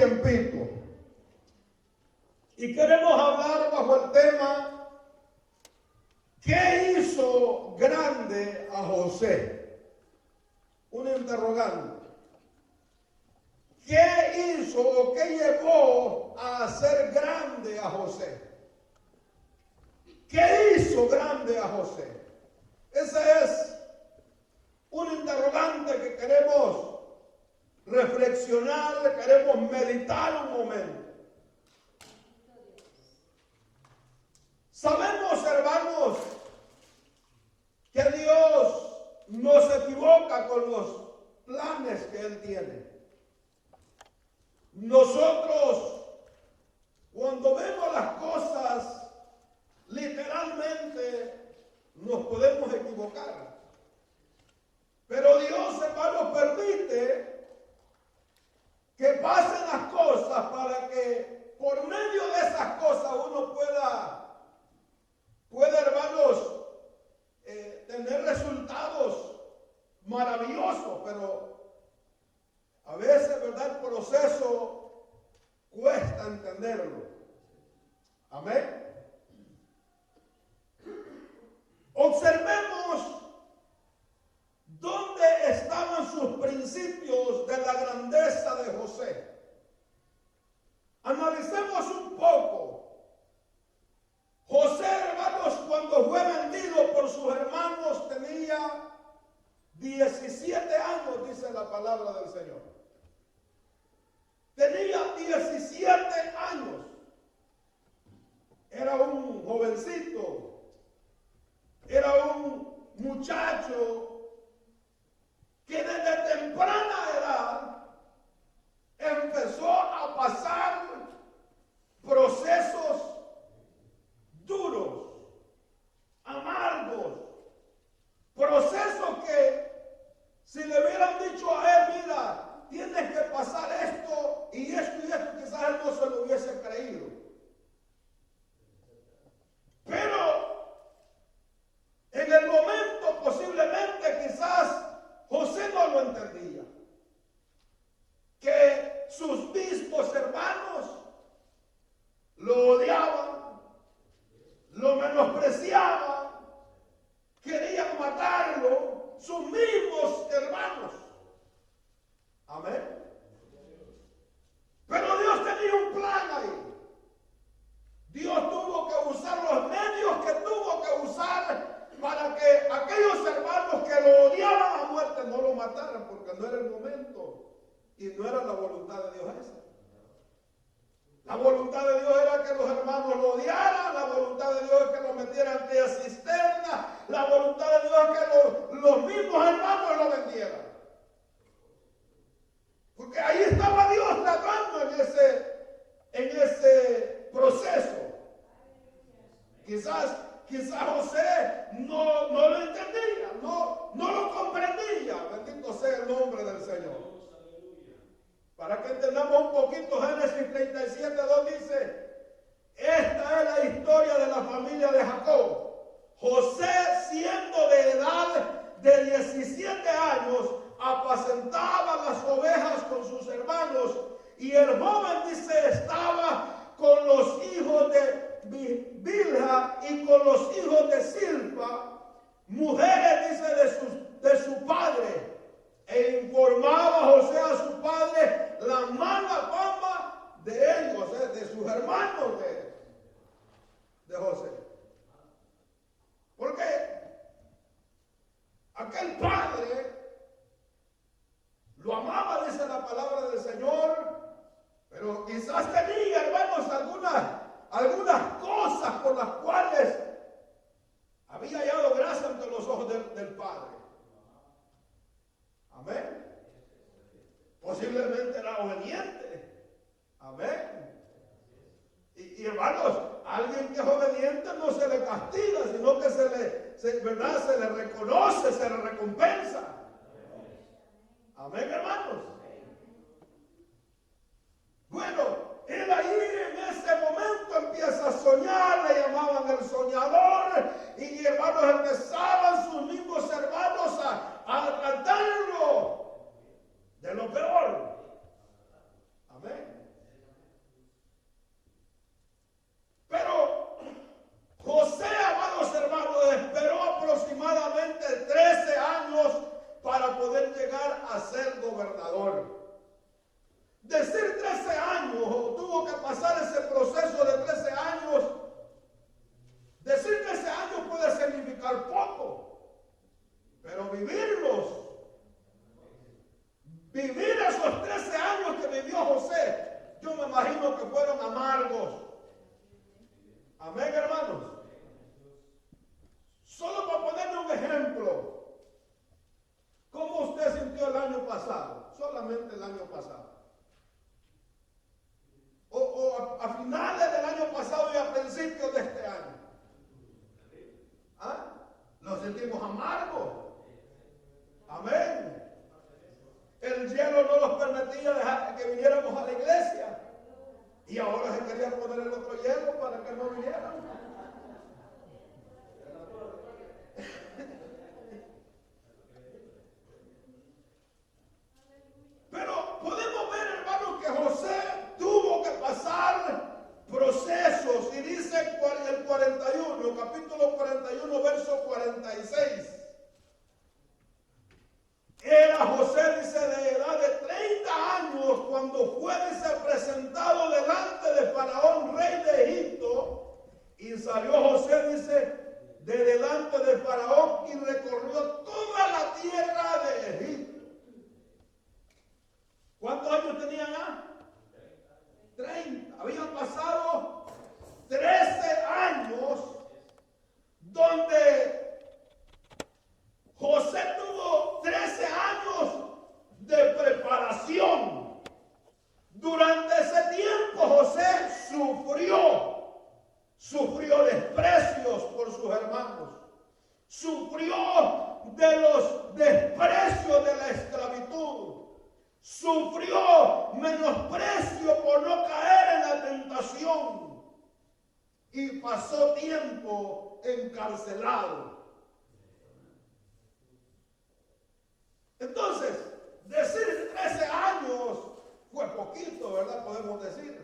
tiempito. Y queremos hablar bajo el tema, ¿qué hizo grande a José? Un interrogante. ¿Qué hizo o qué llevó a hacer grande a José? ¿Qué hizo grande a José? Ese es un interrogante que queremos reflexionar, queremos meditar un momento. Sabemos, hermanos, que Dios no se equivoca con los planes que Él tiene. Nosotros, cuando vemos las cosas, literalmente nos podemos equivocar. Pero Dios, hermanos, permite que pasen las cosas para que por medio de esas cosas uno pueda, hermanos, tener resultados maravillosos, pero a veces, ¿verdad? El proceso cuesta entenderlo. Amén. Observemos dónde estaban sus principios de la grandeza de José. Analicemos un poco. José, hermanos, cuando fue vendido por sus hermanos tenía 17 años, dice la palabra del Señor. Tenía 17 años. Era un jovencito. Era un muchacho que desde temprana edad empezó a pasar procesos duros, amargos, procesos que si le hubieran dicho a él, mira, tienes que pasar esto y esto, quizás él no se lo hubiese creído. Pero en el momento posiblemente quizás José no lo entendía. Que sus mismos hermanos lo odiaban, lo menospreciaban, querían matarlo, sus mismos hermanos. Amén. Pero Dios tenía un plan ahí. Dios tuvo que usar los medios que tuvo que usar para que aquellos hermanos que lo odiaban a muerte no lo mataran, porque no era el momento y no era la voluntad de Dios esa. La voluntad de Dios era que los hermanos lo odiaran, la voluntad de Dios es que lo metieran en aquella cisterna, la voluntad de Dios es que los mismos hermanos lo vendieran. Porque ahí estaba Dios tratando en ese proceso. Quizás José no lo entendía, no lo comprendía. Bendito sea el nombre del Señor. Para que entendamos un poquito, Génesis 37:2 dice, esta es la historia de la familia de Jacob. José, siendo de edad de 17 años, apacentaba las ovejas con sus hermanos, y el joven, dice, estaba con los hijos de Bilha y con los hijos de Silpa, mujeres, dice, de su padre. E informaba José a su padre la mala fama de ellos, de sus hermanos de José. Porque aquel padre lo amaba, dice la palabra del Señor, pero quizás tenía, hermanos, algunas cosas por las cuales había hallado gracia ante los ojos del Padre. Amén. Posiblemente era obediente. Amén. Y hermanos, alguien que es obediente no se le castiga, sino que se le reconoce, se le recompensa. Amén, hermanos. Bueno, él ahí en ese momento empieza a soñar, le llamaban el soñador, y hermanos empezaban sus mismos hermanos a tratarlo de lo peor. Amén. poder llegar a ser gobernador. Decir 13 años, tuvo que pasar ese proceso de 13 años. Decir 13 años puede significar poco, pero vivirlos, vivir esos 13 años que vivió José, yo me imagino que fueron amargos. Amén, hermanos. Solo para ponerle un ejemplo, ¿cómo usted sintió el año pasado? Solamente el año pasado. O a finales del año pasado y a principios de este año. ¿Ah? Nos sentimos amargos. Amén. El hielo no nos permitía dejar que viniéramos a la iglesia. Y ahora se quería poner el otro hielo para que no vinieran. Pero podemos ver, hermano, que José tuvo que pasar procesos. Y dice el 41, capítulo 41, verso 46. Era José, dice, de edad de 30 años cuando fue, dice, presentado delante de Faraón, rey de Egipto. Y salió José, dice, de delante de Faraón y recorrió toda la tierra de Egipto. ¿Cuántos años tenían ya? 30. Habían pasado 13 años donde José tuvo 13 años de preparación. Durante ese tiempo José sufrió desprecios por sus hermanos, sufrió de los desprecios de la esclavitud, sufrió menosprecio por no caer en la tentación y pasó tiempo encarcelado. Entonces, decir 13 años fue poquito, ¿verdad? Podemos decir.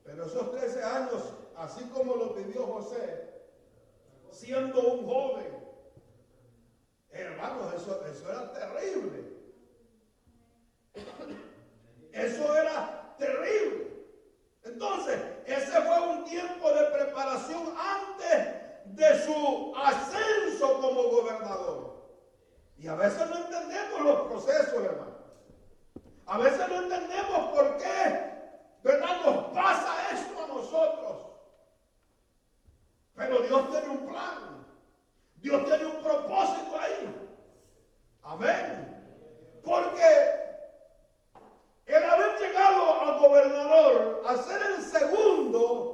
Pero esos 13 años, así como los vivió José, siendo un joven, hermanos, eso era terrible. Eso era terrible. Entonces, ese fue un tiempo de preparación antes de su ascenso como gobernador. Y a veces no entendemos los procesos, hermano. A veces no entendemos por qué, ¿verdad?, nos pasa esto a nosotros. Pero Dios tiene un plan. Dios tiene un propósito ahí. Amén. Porque el haber llegado al gobernador, a ser el segundo,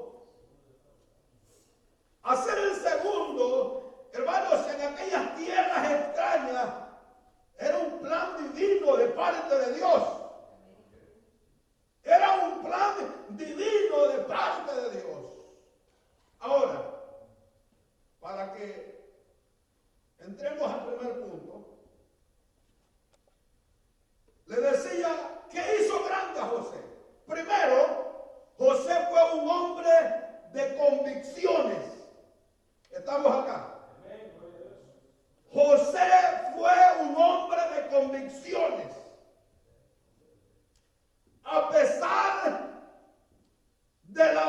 hermanos, en aquellas tierras extrañas, era un plan divino de parte de Dios. Era un plan divino de parte de Dios. Ahora, para que entremos al primer punto, le decía, ¿qué hizo grande a José? Primero, José fue un hombre de convicciones. ¿Estamos acá? José fue un hombre de convicciones. A pesar de la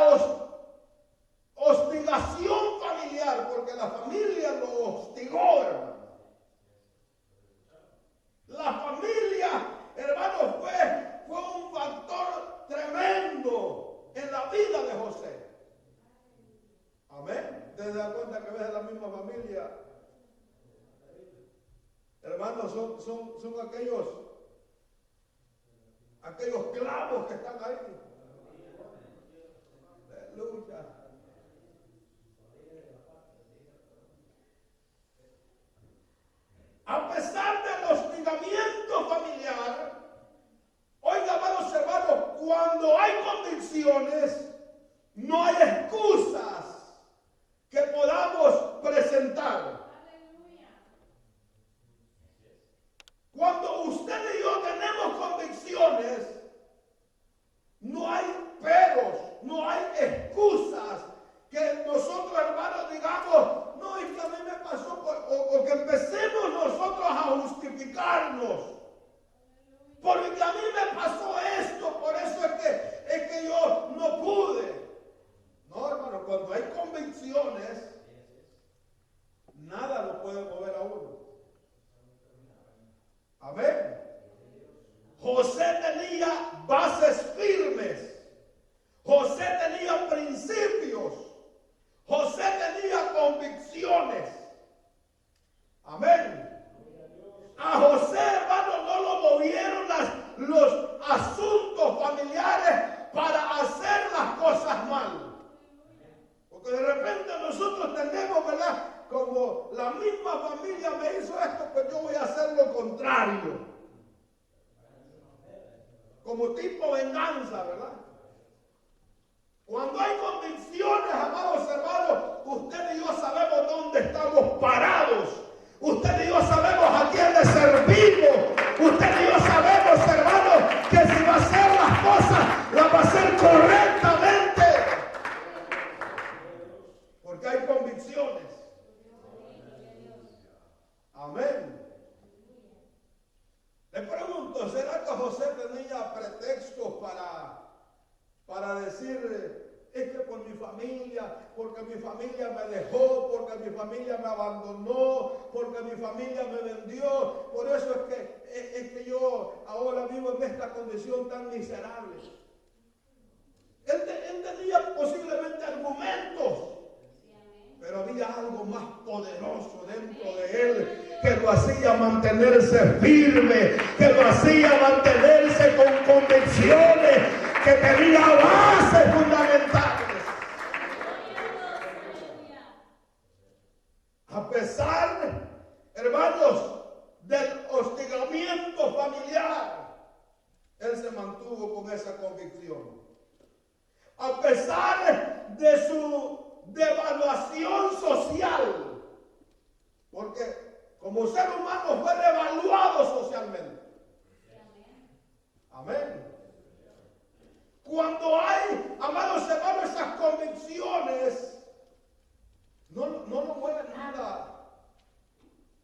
hostigación familiar, porque la familia lo hostigó, hermano. La familia, hermano, fue un factor tremendo en la vida de José. Amén. ¿Te das cuenta que a veces la misma familia, hermanos, son aquellos clavos que están ahí? Aleluya. A pesar del hostigamiento familiar, oiga, amados hermanos, cuando hay convicciones, no hay excusas que podamos presentar. Cuando usted y yo tenemos convicciones, no hay peros, no hay excusas que nosotros, hermanos, digamos, no, es que a mí me pasó, o que empecemos nosotros a justificar aferrarnos. Porque a mí me pasó esto, por eso es que yo no pude. No, hermano, cuando hay convicciones, nada lo puede mover a uno. Amén. José tenía bases firmes. José tenía principios. José tenía convicciones. Amén. A José, hermano, no lo movieron los asuntos familiares para hacer las cosas mal. Porque de repente nosotros tenemos, ¿verdad? Como la misma familia me hizo esto, pues yo voy a hacer lo contrario. Como tipo venganza, ¿verdad? Cuando hay convicciones, amados hermanos, usted y yo sabemos dónde estamos parados. Usted y yo sabemos a quién le servimos. Usted y yo sabemos, hermanos, que si va a hacer las cosas, las va a hacer correctamente. Porque hay convicciones. Amén. Le pregunto, ¿será que José tenía pretextos para decir, es que por mi familia, porque mi familia me dejó, porque mi familia me abandonó, porque mi familia me vendió, por eso es que yo ahora vivo en esta condición tan miserable? Él tenía posiblemente argumentos, pero había algo más poderoso dentro de él que lo hacía mantenerse firme, que lo hacía mantenerse con convicciones, que tenía bases fundamentales. A pesar, hermanos, del hostigamiento familiar, él se mantuvo con esa convicción. A pesar de su devaluación social, porque como ser humano fue devaluado socialmente. Amén. Cuando hay, amados hermanos, esas convicciones, no lo mueve nada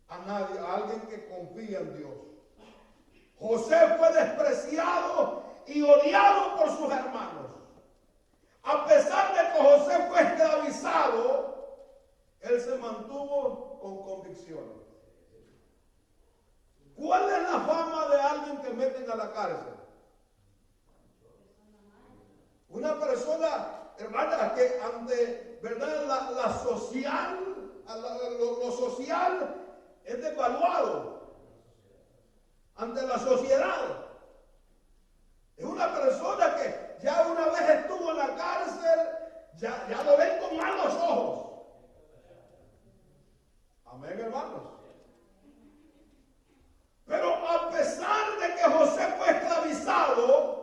a nadie, a alguien que confía en Dios. José fue despreciado y odiado por sus hermanos. A pesar de que José fue esclavizado, él se mantuvo con convicciones. ¿Cuál es la fama de alguien que meten a la cárcel? Una persona, hermana, que ante, ¿verdad? La social, lo social es devaluado ante la sociedad. Es una persona que ya una vez estuvo en la cárcel, ya lo ven con malos ojos. Amén, hermanos. Pero a pesar de que José fue esclavizado,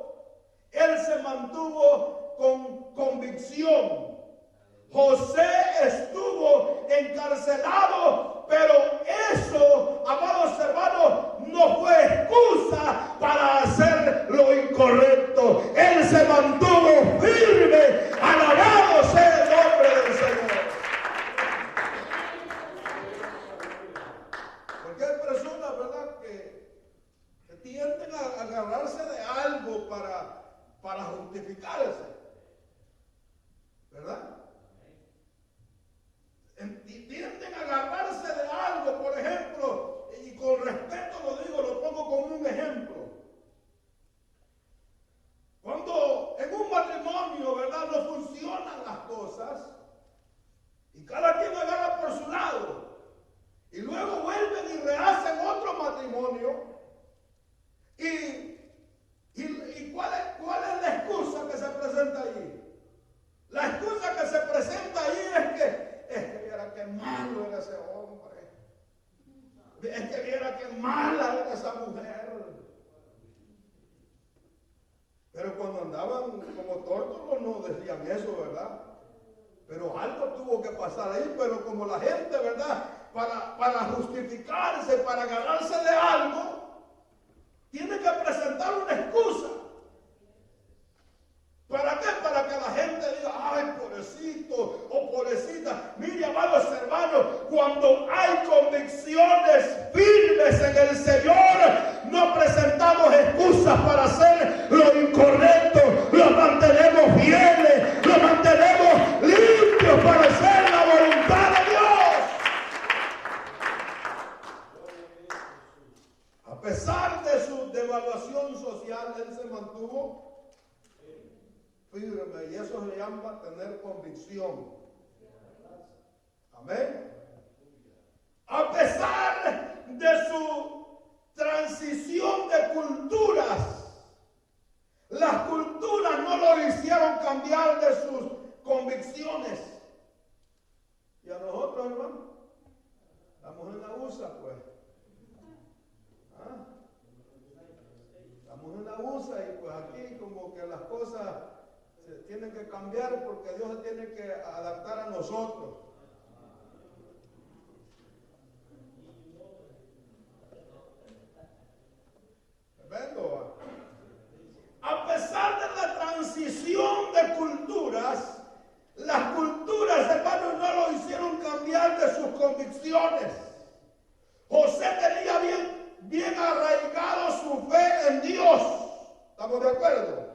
él se mantuvo con convicción. José estuvo encarcelado, pero eso, amados hermanos, no fue excusa para hacer lo incorrecto. Él se mantuvo firme. Alabado sea el nombre del Señor. Porque hay personas, ¿verdad?, que tienden a agarrarse de algo para justificarse, ¿verdad? Tienden a agarrarse de algo, por ejemplo, y con respeto lo digo, lo pongo como un ejemplo. Cuando en un matrimonio, ¿verdad?, no funcionan las cosas y cada quien agarra por su lado y luego vuelven y rehacen otro matrimonio y ¿cuál es la excusa que se presenta allí? La excusa que se presenta allí es que viera qué malo era ese hombre, es que viera qué mala era esa mujer. Pero cuando andaban como tórtolos no decían eso, ¿verdad? Pero algo tuvo que pasar ahí, pero como la gente, ¿verdad?, para justificarse, para ganarse de algo, tiene que presentar una excusa. ¿Para qué? Para que la gente diga, ay, pobrecito o pobrecita. Mire, amados hermanos, cuando hay convicciones firmes en el Señor, pesar de su devaluación social, él se mantuvo firme. Y eso se llama tener convicción. Amén. A pesar de su transición de culturas, las culturas no lo hicieron cambiar de sus convicciones. Y a nosotros, hermano, estamos en la USA, pues. ¿Ah? Estamos en la USA y pues aquí como que las cosas se tienen que cambiar porque Dios se tiene que adaptar a nosotros. ¿Tremendo? A pesar de la transición de culturas, las culturas, hermanos, no lo hicieron cambiar de sus convicciones. José tenía bien arraigado su fe en Dios. ¿Estamos de acuerdo?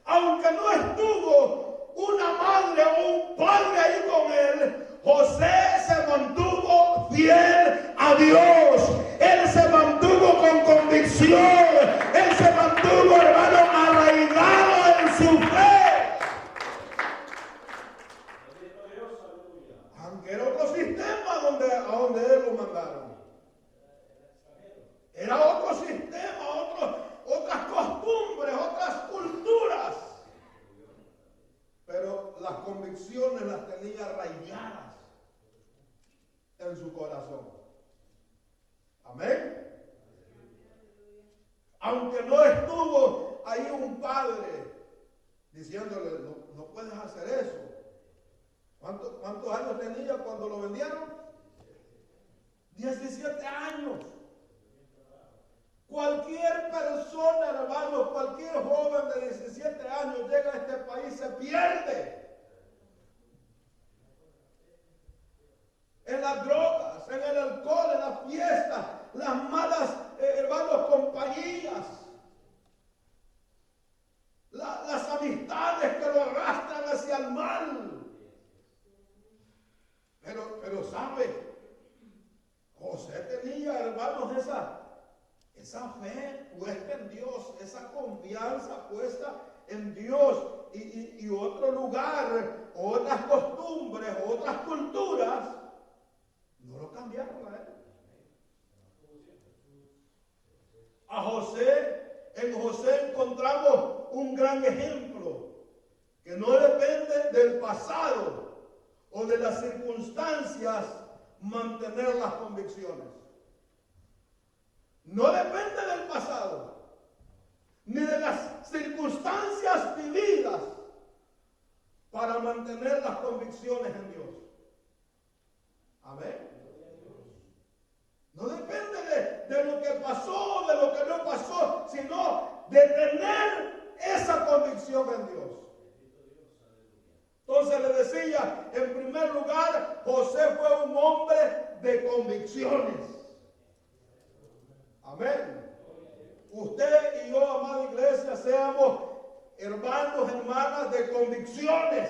Aunque no estuvo una madre o un padre ahí con él, José se mantuvo fiel a Dios. Él se mantuvo con convicción. Él se mantuvo, hermano, arraigado en su fe. Aunque era otro sistema a donde él lo mandaron. Era otro sistema, otras costumbres, otras culturas. Pero las convicciones las tenía arraigadas en su corazón. Amén. Aunque no estuvo ahí un padre diciéndole, no puedes hacer eso. ¿Cuántos años tenía cuando lo vendieron? 17 años. Cualquier persona, hermano, cualquier joven de 17 años llega a este país, se pierde. En las drogas, en el alcohol, en las fiestas, las malas, hermanos, compañías. Las amistades que lo arrastran hacia el mal. Pero ¿sabe? José tenía, hermanos, esa fe puesta en Dios, esa confianza puesta en Dios. Y otro lugar, otras costumbres, otras culturas, no lo cambiaron a él. En José encontramos un gran ejemplo que no depende del pasado o de las circunstancias mantener las convicciones. No depende del pasado ni de las circunstancias vividas para mantener las convicciones en Dios. Amén. No depende de lo que pasó, de lo que no pasó, sino de tener esa convicción en Dios. Entonces le decía, en primer lugar, José fue un hombre de convicciones. Amén. Usted y yo, amada iglesia, seamos hermanos, hermanas de convicciones.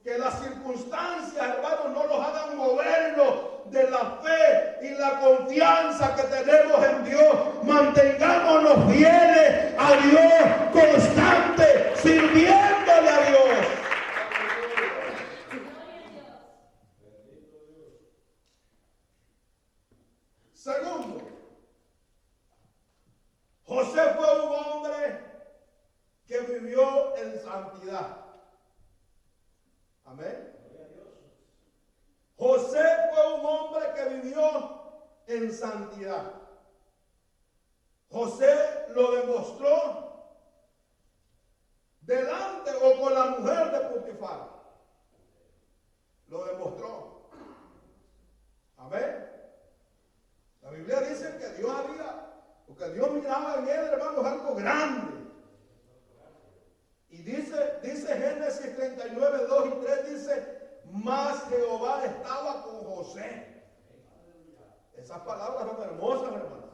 Que las circunstancias, hermanos, no nos hagan movernos de la fe y la confianza que tenemos en Dios. Mantengámonos fieles a Dios, constantes, sirviéndole a Dios. Segundo, José fue un hombre que vivió en santidad. Amén. José fue un hombre que vivió en santidad. José lo demostró delante o con la mujer de Potifar. Lo demostró. Amén. La Biblia dice que Dios porque Dios miraba en él, hermanos, algo grande. Y dice Génesis 39, 2 y 3, dice, mas Jehová estaba con José. Esas palabras son hermosas, hermanos.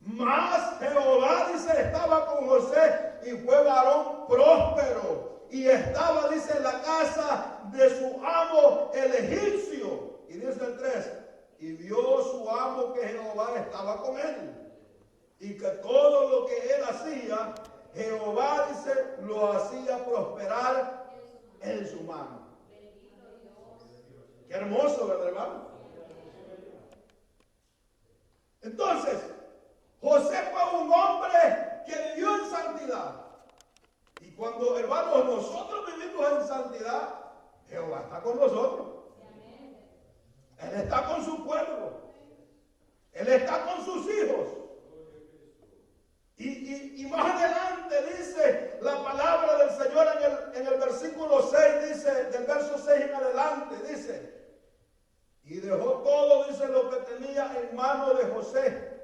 Mas Jehová, dice, estaba con José y fue varón próspero. Y estaba, dice, en la casa de su amo el egipcio. Y dice el 3, y vio su amo que Jehová estaba con él, y que todo lo que él hacía, Jehová, dice, lo hacía prosperar en su mano. Qué hermoso, ¿verdad, hermano? Entonces, José fue un hombre que vivió en santidad. Y cuando, hermanos, nosotros vivimos en santidad, Jehová está con nosotros. Él está con su pueblo. Él está con sus hijos. Y más adelante dice la palabra del Señor en el versículo 6, dice, del verso 6 en adelante, dice, y dejó todo, dice, lo que tenía en mano de José.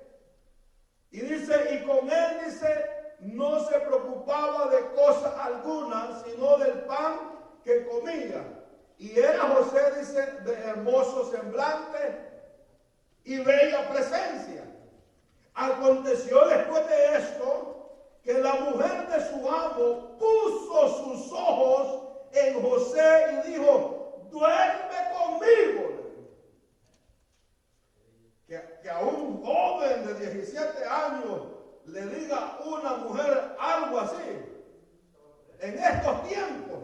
Y dice, y con él, dice, no se preocupaba de cosa alguna, sino del pan que comía. Y era José, dice, de hermoso semblante y bella presencia. Aconteció después de esto que la mujer de su amo puso sus ojos en José y dijo, duerme conmigo. Que a un joven de 17 años le diga una mujer algo así en estos tiempos.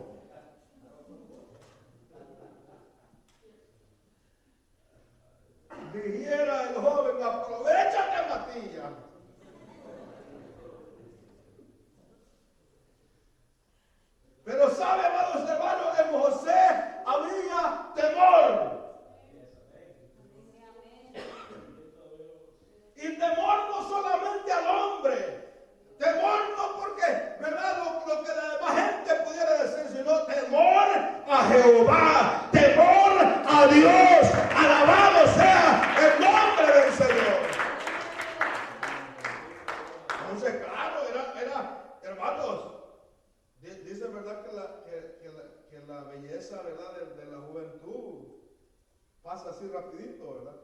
Dijera el joven, aprovechate, Matías. Pero sabe, amados hermanos, en José había temor. Y temor no solamente al hombre, temor no porque, ¿verdad? Lo que la demás gente pudiera decir, sino temor a Jehová, temor a Dios, alabado sea el nombre del Señor. Entonces, claro, era hermanos, dice, ¿verdad? Que la belleza, ¿verdad? De la juventud pasa así rapidito, ¿verdad?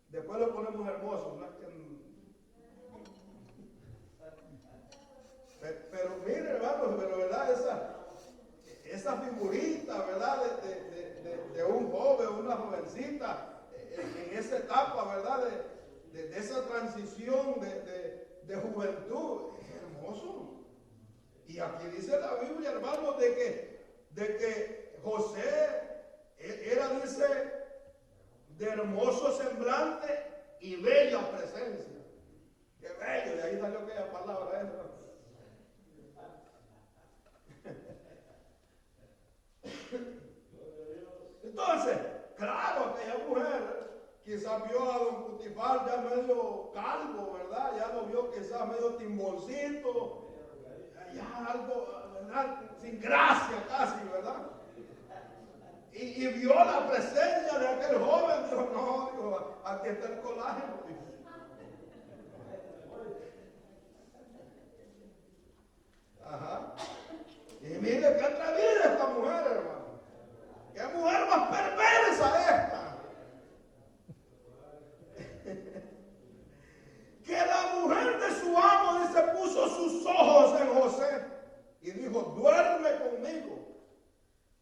Después lo ponemos hermoso, ¿no? Pero mire, hermanos, pero verdad, esa figurita, ¿verdad? De un joven, una jovencita, en esa etapa, ¿verdad? De esa transición de juventud, es hermoso. Y aquí dice la Biblia, hermanos, de que José era, dice, de hermoso semblante y bella presencia. Qué bello, de ahí salió aquella palabra esa. Entonces, claro, aquella mujer quizás vio a don Putifar ya medio calvo, ¿verdad? Ya lo vio quizás medio timboncito, ya algo, ¿verdad? Sin gracia casi, ¿verdad? Y vio la presencia de aquel joven, dijo, no, dijo, aquí está el colágeno. Ajá. Y mire qué atrevida esta mujer, hermano. Qué mujer más perversa esta. Que la mujer de su amo, dice, puso sus ojos en José y dijo, duerme conmigo.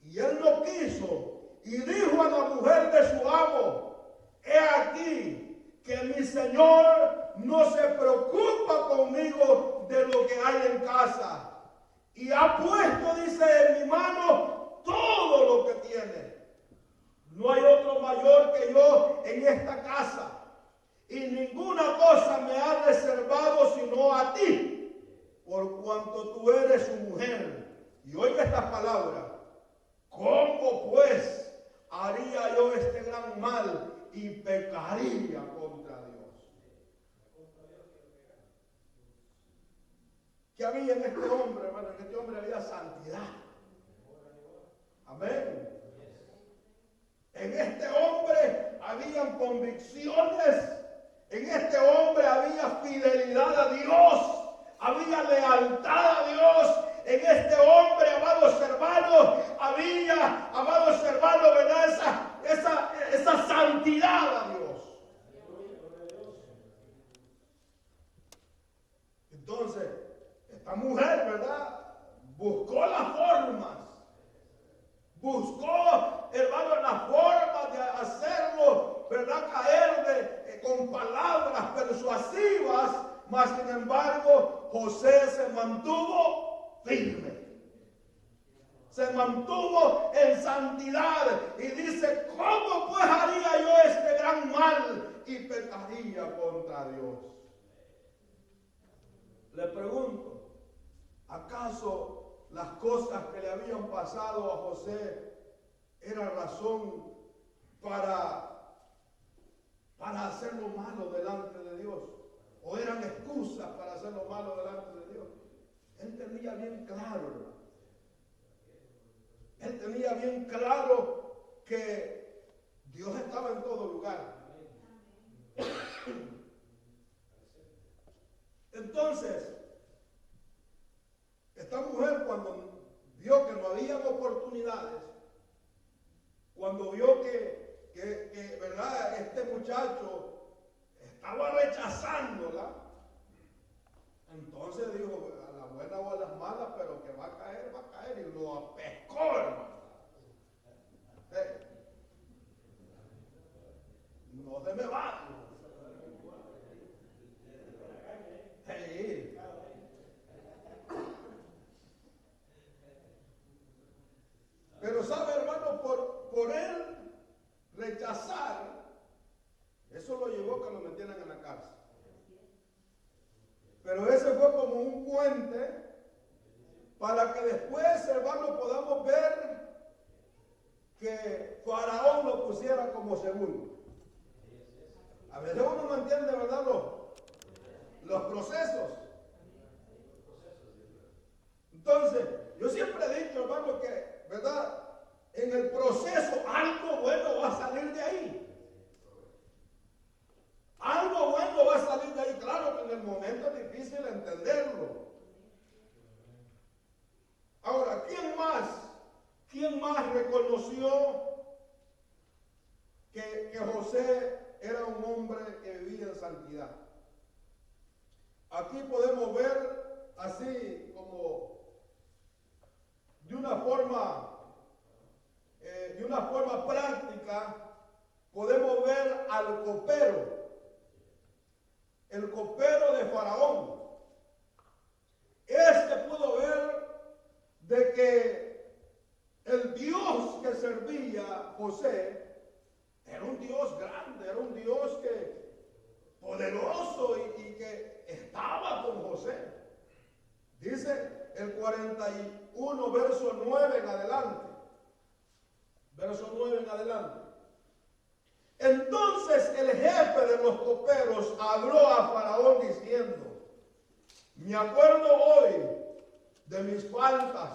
Y él no quiso. Y dijo a la mujer de su amo, he aquí que mi señor no se preocupa conmigo de lo que hay en casa. Y ha puesto, dice, en mi mano todo lo que tiene. No hay otro mayor que yo en esta casa. Y ninguna cosa me ha reservado sino a ti, por cuanto tú eres su mujer. Y oiga estas palabras. ¿Cómo pues haría yo este gran mal y pecaría contra Dios? ¿Qué había en este hombre, hermano? En este hombre había santidad. Amén. En este hombre habían convicciones. En este hombre había fidelidad a Dios. Había lealtad a Dios. En este hombre, amados hermanos, había, amados hermanos, ¿verdad? Esa santidad a Dios. Entonces, esta mujer, ¿verdad? Buscó las formas. Buscó, hermano, las formas de hacer con palabras persuasivas, mas sin embargo José se mantuvo firme. Se mantuvo en santidad y dice, ¿cómo pues haría yo este gran mal y pecaría contra Dios? Le pregunto, ¿acaso las cosas que le habían pasado a José eran razón para hacer lo malo delante de Dios? ¿O eran excusas para hacer lo malo delante de Dios? Él tenía bien claro, hermano. Él tenía bien claro que Dios estaba en todo lugar. Entonces, esta mujer cuando vio que no había oportunidades, cuando vio que ¿verdad? Este muchacho estaba rechazándola, entonces dijo, a la buena o a las malas, pero que va a caer, y lo apescó, hermano. No se me va. Sí. Pero sabe, hermano, por él rechazar, eso lo llevó a que lo metieran en la cárcel. Pero ese fue como un puente para que después, hermano, podamos ver que Faraón lo pusiera como segundo. A veces uno no entiende, ¿verdad? Los procesos. Entonces, yo siempre he dicho, hermano, que, ¿verdad? En el proceso algo bueno va a salir de ahí. Algo bueno va a salir de ahí. Claro que en el momento es difícil entenderlo. Ahora, ¿quién más reconoció que José era un hombre que vivía en santidad? Aquí podemos ver así como de una forma práctica, podemos ver al copero, el copero de Faraón. Este pudo ver de que el Dios que servía José era un Dios grande, era un Dios poderoso y que estaba con José. Dice el 41, verso 9 en adelante. Verso 9 en adelante. Entonces el jefe de los coperos habló a Faraón diciendo, me acuerdo hoy de mis faltas,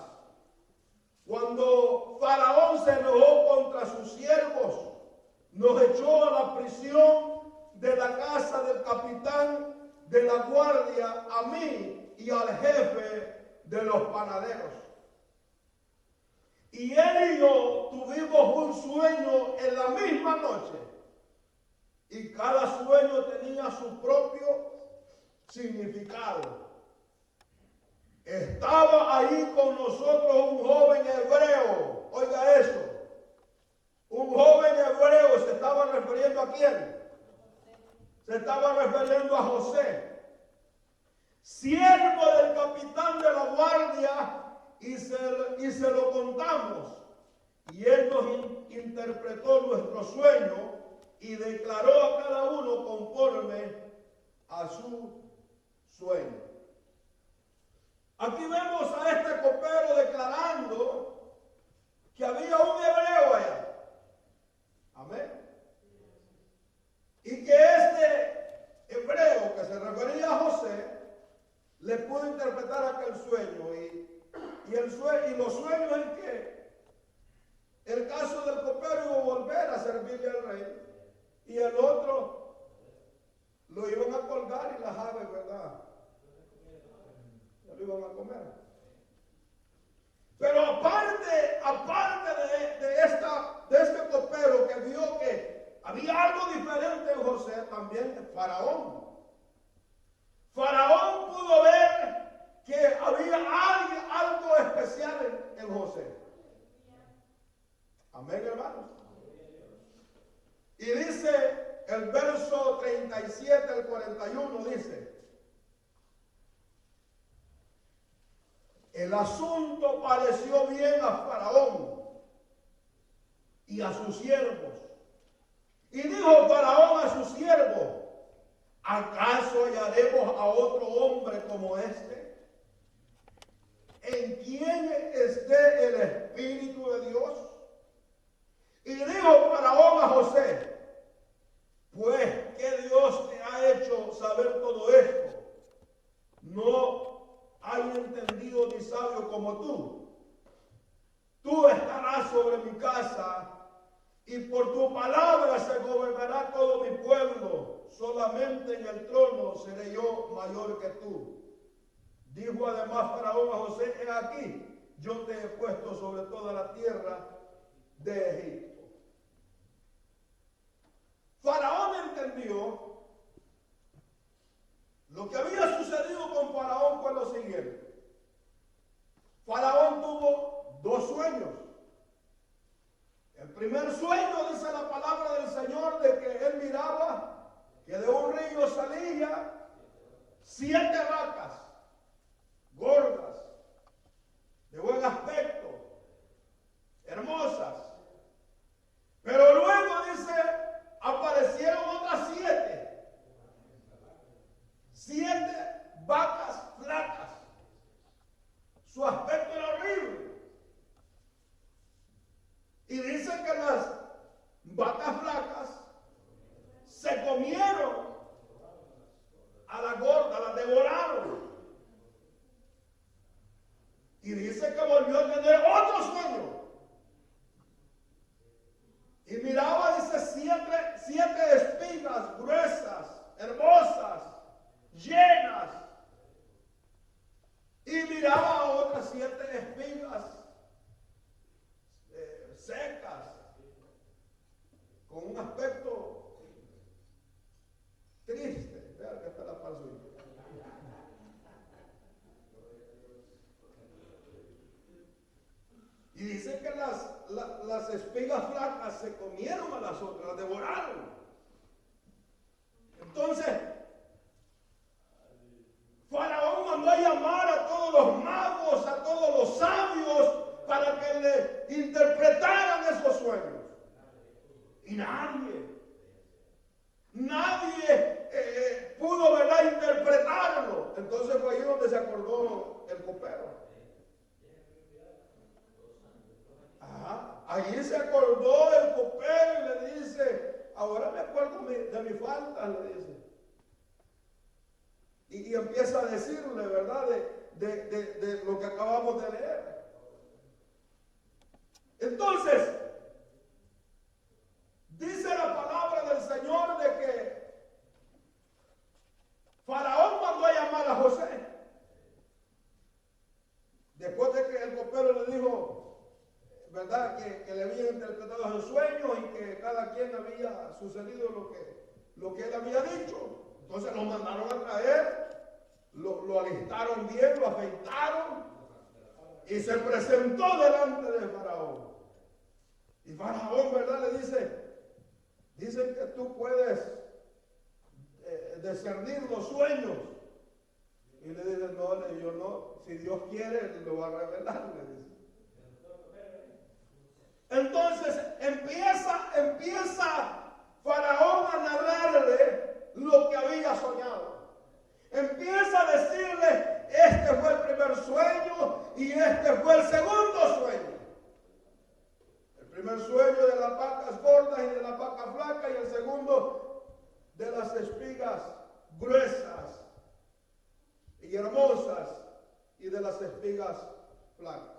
cuando Faraón se enojó contra sus siervos, nos echó a la prisión de la casa del capitán de la guardia, a mí y al jefe de los panaderos. Y él y yo tuvimos un sueño en la misma noche, y cada sueño tenía su propio significado. Estaba ahí con nosotros un joven hebreo, oiga eso, un joven hebreo. ¿Se estaba refiriendo a quién? Se estaba refiriendo a José, siervo del capitán de la guardia, y se lo contamos. Y él nos interpretó nuestro sueño y declaró a cada uno conforme a su sueño. Aquí vemos a este copero declarando que había un hebreo allá. Amén. Y que este hebreo que se refería a José le pudo interpretar aquel sueño. Y los sueños en que el caso del copero iba a volver a servirle al rey, y el otro lo iban a colgar y las aves, ¿verdad? Lo iban a comer. Pero aparte de este copero que vio que había algo diferente en José, también Faraón. Faraón pudo ver que había algo especial en José. Amén, hermanos. Y dice el verso 37 al 41 dice: el asunto pareció bien a Faraón y a sus siervos. Y dijo Faraón a sus siervos: ¿acaso hallaremos a otro hombre como este, en quien esté el Espíritu de Dios? Y dijo Faraón a José: pues, ¿qué Dios te ha hecho saber todo esto? No hay entendido ni sabio como tú. Tú estarás sobre mi casa, y por tu palabra se gobernará todo mi pueblo. Solamente en el trono seré yo mayor que tú. Dijo además Faraón a José: he aquí, yo te he puesto sobre toda la tierra de Egipto. Faraón entendió. Lo que había sucedido con Faraón fue lo siguiente. Faraón tuvo dos sueños. El primer sueño, dice la palabra del Señor, de que él miraba que de un río salía 7 vacas gordas, de buen aspecto, hermosas. Pero luego dice, aparecieron otras 7 vacas flacas. Su aspecto era horrible. Y dice que las vacas flacas se comieron a la gorda, las devoraron. Y dice que volvió a tener otro sueño. Y miraba, dice, 7 espigas gruesas, hermosas, llenas. Y miraba a otras 7 espigas secas, con un aspecto triste. Vean que está la palabra. Y dice que las espigas flacas se comieron a las otras, las devoraron. Entonces, Faraón mandó a llamar a todos los magos, a todos los sabios, para que le interpretaran esos sueños. Y nadie pudo, ¿verdad?, interpretarlo. Entonces fue ahí donde se acordó el copero. Allí se acordó el copero y le dice: ahora me acuerdo de mi falta, le dice. Y empieza a decirle, ¿verdad?, de lo que acabamos de leer. Entonces, dice la palabra del Señor de que Faraón mandó a llamar a José. Después de que el copero le dijo, ¿verdad?, que le habían interpretado en sueños y que cada quien había sucedido lo que él había dicho. Entonces lo mandaron a traer, lo alistaron bien, lo afeitaron y se presentó delante de Faraón. Y Faraón, ¿verdad?, le dicen que tú puedes discernir los sueños. Y le dice: no, yo no, si Dios quiere, lo va a revelar, le dice. Entonces empieza Faraón a narrarle lo que había soñado. Empieza a decirle: este fue el primer sueño y este fue el segundo sueño. El primer sueño de las vacas gordas y de las vacas flacas, y el segundo de las espigas gruesas y hermosas y de las espigas flacas.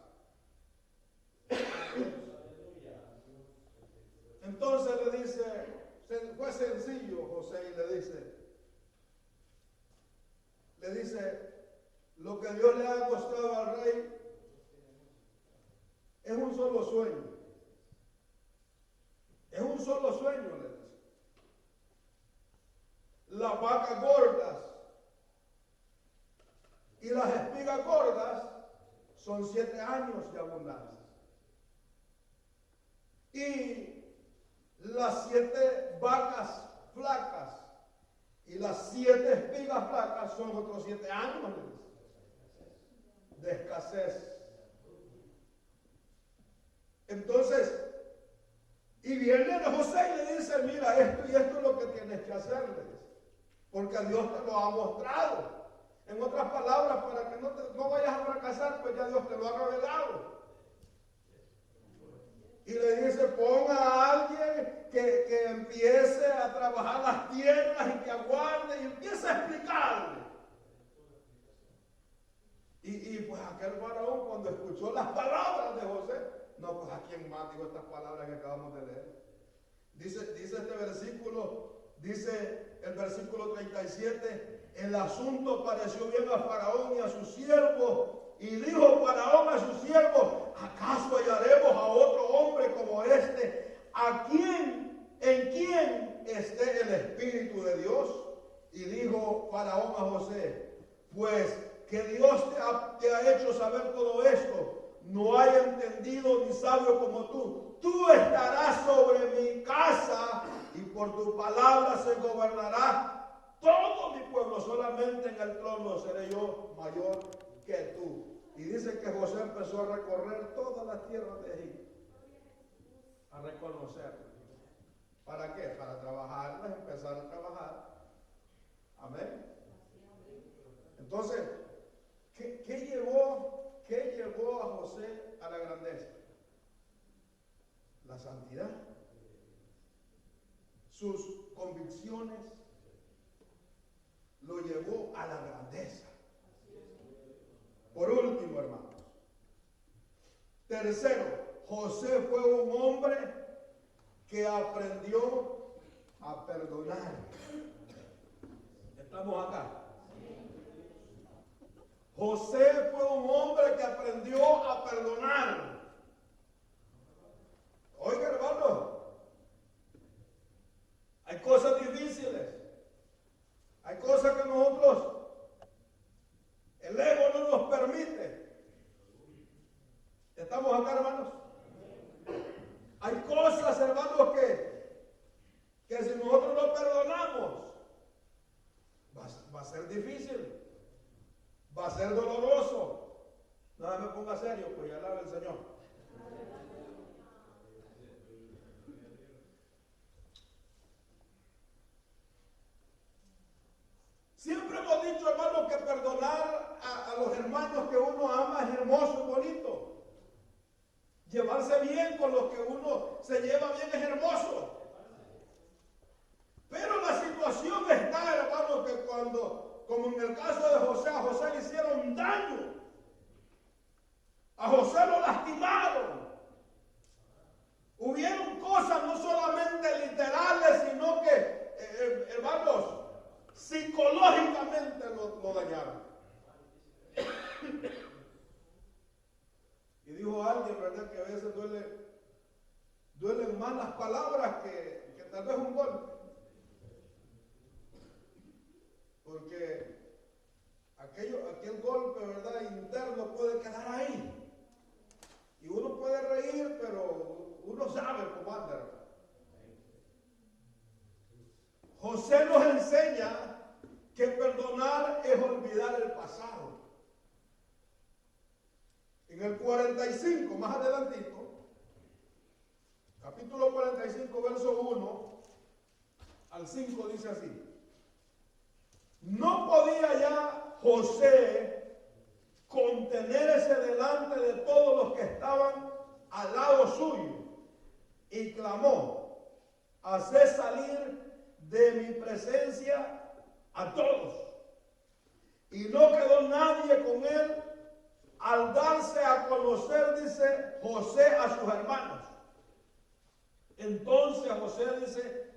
Entonces le dice, fue sencillo José, y le dice, lo que Dios le ha mostrado al rey es un solo sueño. Es un solo sueño, le dice. Las vacas gordas y las espigas gordas son 7 años de abundancia. Y las 7 vacas flacas. Y las 7 espigas flacas son otros 7 años de escasez. Entonces, y viene José y le dice, mira, esto y esto es lo que tienes que hacerles, porque Dios te lo ha mostrado. En otras palabras, para que no vayas a fracasar, pues ya Dios te lo ha revelado. Y le dice, ponga a alguien que empiece a trabajar las tierras y que aguarde y empiece a explicarle. Y pues aquel faraón, cuando escuchó las palabras de José, no, pues a quién más digo estas palabras que acabamos de leer. Dice este versículo, dice el versículo 37, el asunto pareció bien a Faraón y a sus siervos, y dijo Faraón a sus siervos, ¿acaso hallaremos a otro hombre como este, en quien esté el Espíritu de Dios? Y dijo Faraón a José, pues que Dios te ha hecho saber todo esto. No hay entendido ni sabio como tú. Tú estarás sobre mi casa y por tu palabra se gobernará todo mi pueblo. Solamente en el trono seré yo mayor que tú. Y dice que José empezó a recorrer todas las tierras de Egipto. A reconocer. ¿Para qué? Para trabajarlas, empezar a trabajar. Amén. Entonces, ¿qué llevó a José a la grandeza? La santidad. Sus convicciones lo llevó a la grandeza. Por último, hermanos. Tercero, José fue un hombre que aprendió a perdonar. ¿Estamos acá? José fue un hombre que aprendió a perdonar. Oiga, hermano, hay cosas difíciles. Hay cosas que nosotros, el ego no nos permite. ¿Estamos acá, hermanos? Hay cosas, hermanos, que si nosotros no perdonamos, va a ser difícil. Va a ser doloroso. Nada me ponga serio, pues ya alabe el Señor. Siempre hemos dicho, hermanos, que perdonar a los hermanos que uno ama es hermoso y bonito. Llevarse bien con los que uno se lleva bien es hermoso. Pero la situación está, hermanos, que cuando, como en el caso de José, a José le hicieron daño. A José lo lastimaron. Hubieron cosas no solamente literales, sino que, hermanos, psicológicamente lo dañaron. Y dijo alguien, ¿verdad?, que a veces duelen más las palabras que tal vez un golpe. Porque aquel golpe, ¿verdad?, interno puede quedar ahí. Y uno puede reír, pero uno sabe cómo anda. José nos enseña que perdonar es olvidar el pasado. En el 45, más adelantito, capítulo 45, verso 1 al 5, dice así. No podía ya José contenerse delante de todos los que estaban al lado suyo y clamó, haced salir de mi presencia a todos. Y no quedó nadie con él al darse a conocer, dice José, a sus hermanos. Entonces José dice,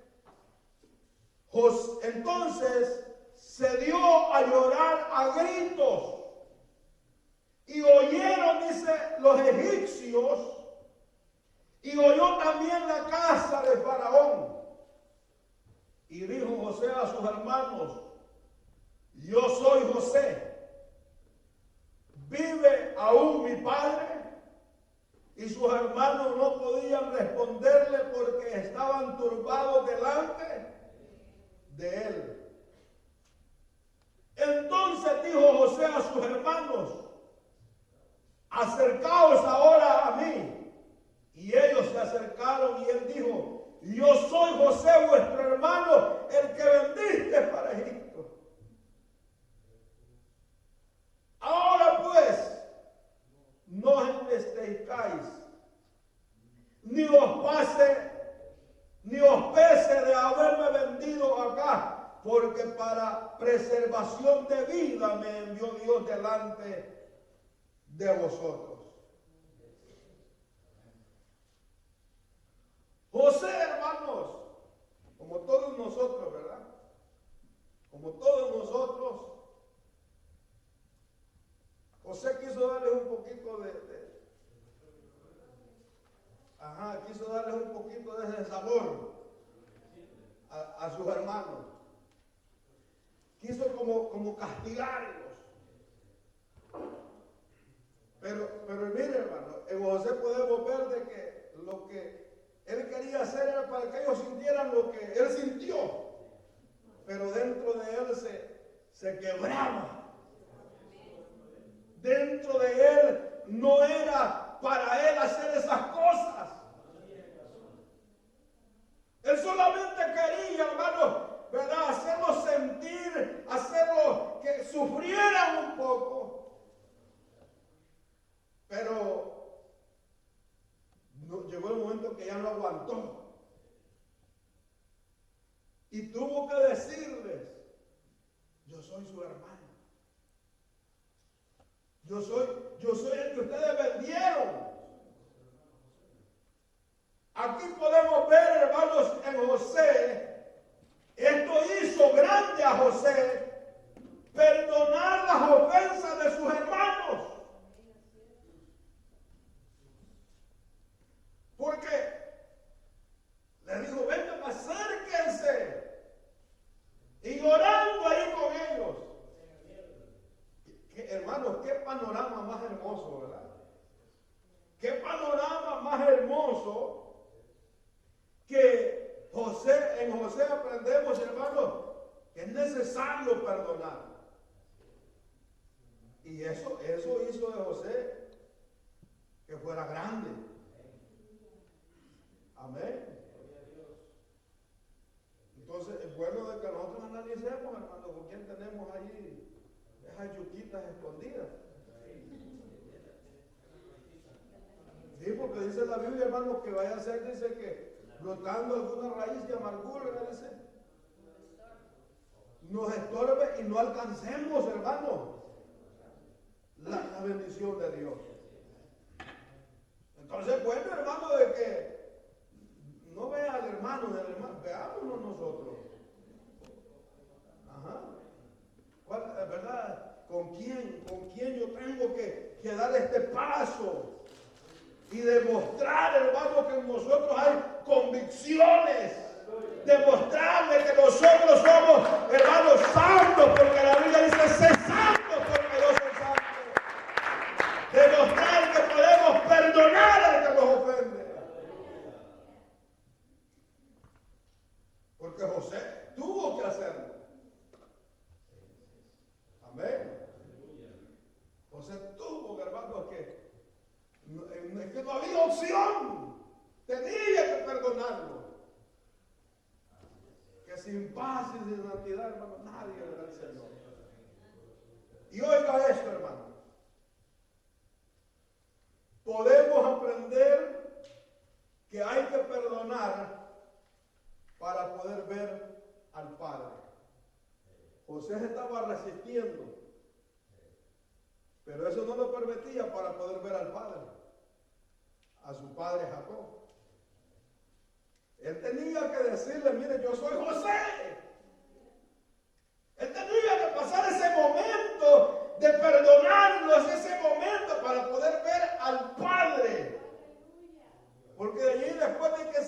entonces se dio a llorar a gritos. Y oyeron, dice, los egipcios, y oyó también la casa de Faraón. Y dijo José a sus hermanos, yo soy José, ¿vive aún mi padre? Y sus hermanos no podían responderle porque estaban turbados delante de él. Entonces dijo José a sus hermanos: acercaos ahora a mí. Y ellos se acercaron y él dijo: yo soy José vuestro hermano, el que vendiste para Egipto. Ahora pues, no os entristezcáis, ni os pese de haberme vendido acá, porque para preservación de vida me envió Dios delante de vosotros. José, hermanos, como todos nosotros, ¿verdad? Como todos nosotros, José quiso darles un poquito quiso darles un poquito de ese sabor a sus hermanos. Quiso como castigarlos. Pero mire, hermano, en José podemos ver de que lo que él quería hacer era para que ellos sintieran lo que él sintió. Pero dentro de él se quebraba. Dentro de él no era para él hacer esas cosas. Él solamente quería, hermano, ¿verdad?, hacerlos sentir, hacerlos que sufrieran un poco. Pero llegó el momento que ya no aguantó. Y tuvo que decirles: yo soy su hermano. Yo soy el que ustedes vendieron. Aquí podemos ver, hermanos, en José, esto hizo grande a José, perdonar las ofensas de sus hermanos. Porque le dijo: vengan, acérquense. Y llorando ahí con ellos. Hermanos, qué panorama más hermoso, ¿verdad? Qué panorama más hermoso que en José aprendemos, hermanos, que es necesario perdonar. Y eso hizo de José que fuera grande. Amén. Entonces es bueno de que nosotros analicemos, hermanos, con quién tenemos ahí esas yuquitas escondidas. Sí, porque dice la Biblia, hermano, que vaya a ser, dice que brotando alguna raíz de amargura, dice, nos estorbe y no alcancemos, hermano, la bendición de Dios. Entonces, bueno, hermano, de que no vea al hermano, veámonos nosotros. ¿Verdad? ¿Con quién yo tengo que dar este paso? Y demostrar, hermano, que en nosotros hay convicciones. Demostrarle que nosotros somos, hermanos, santos, porque la Biblia dice: sé santo porque yo soy santo. Demostrar que podemos perdonar al que nos ofende. Porque José tuvo que hacerlo. Amén. José tuvo, hermano, que no había opción. Tenía que perdonarlo. Que sin paz y sin santidad, hermano, nadie verá al Señor. Y oiga esto, hermano. Podemos aprender que hay que perdonar para poder ver al Padre. José se estaba resistiendo, pero eso no lo permitía para poder ver al Padre, a su padre Jacob. Él tenía que decirle: mire, yo soy José. Él tenía que pasar ese momento de perdonarlos, ese momento para poder ver al Padre. Porque de allí, después de que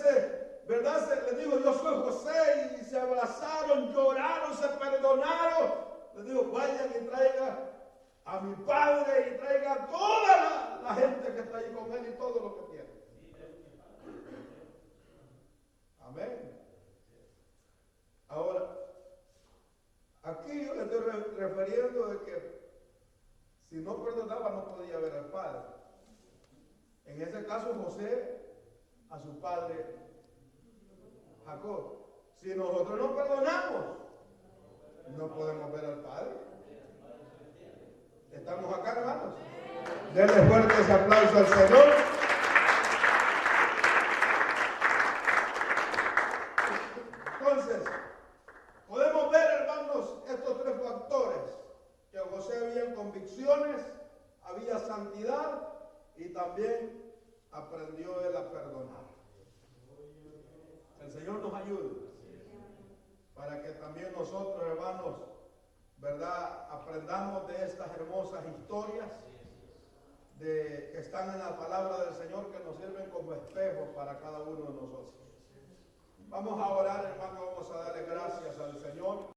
le dijo: yo soy José, y se abrazaron, lloraron, se perdonaron, le dijo: vayan y traigan a mi padre y traigan a toda la gente que está ahí con él y todo lo que tiene. Amén. Ahora, Aquí yo le estoy refiriendo de que si no perdonaba no podía ver al padre. En ese caso José a su padre Jacob. Si nosotros no perdonamos, no podemos ver al padre. ¿Estamos acá, hermanos? Denle fuerte ese aplauso al Señor. Entonces, podemos ver, hermanos, estos tres factores. Que José había convicciones, había santidad y también aprendió él a perdonar. El Señor nos ayude para que también nosotros, hermanos, ¿verdad?, aprendamos de estas hermosas historias que están en la palabra del Señor, que nos sirven como espejo para cada uno de nosotros. Vamos a orar, hermano, vamos a darle gracias al Señor.